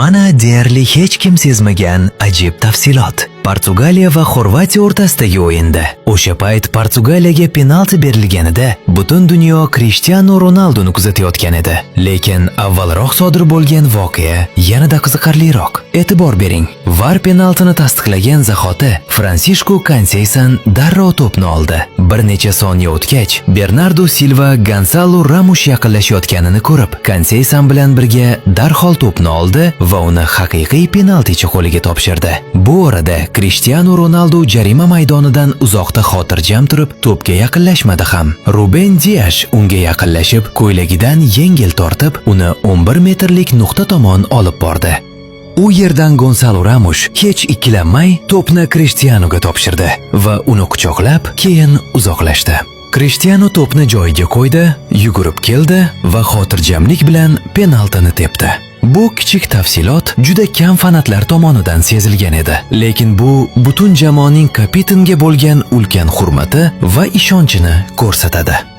Mana deyarli hech kim sezmagan ajib tafsilot. Portugaliya va Xorvatiya o'rtasidagi o'yinda o'sha payt Portugaliyaga penalti berilganida butun dunyo Cristiano Ronaldoni kuzatayotgan edi. Lekin avvalroq sodir bo'lgan voqea yanada qiziqarliroq. E'tibor bering. VAR penaltini tasdiqlagan zahoti Francisco Conceição darrov to'pni oldi. Bir necha soniya o'tgach, Bernardo Silva Gonzalo Ramos yaqinlashayotganini ko'rib, Conceição bilan birga darhol to'pni oldi va uni haqiqiy penaltichi qo'liga topshirdi. Bu orada Cristiano Ronaldo jarima maydonidan uzoqda xotirjam turib, to'pga yaqinlashmadi ham. Ruben Dias unga yaqinlashib, ko'ylagidan yengil tortib, uni 11 metrlik nuqta tomon olib bordi. U yerdan Gonzalo Ramos hech ikkilanmay to'pni Cristianoga topshirdi va uni quchoqlab, keyin uzoqlashdi. Cristiano to'pni joyiga qo'ydi, yugurib keldi va xotirjamlik bilan penaltini tepdi. Bu kichik tafsilot juda kam fanatlar tomonidan sezilgan edi. Lekin bu butun jamoaning kapitinga bo'lgan ulkan hurmati va ishonchini ko'rsatadi.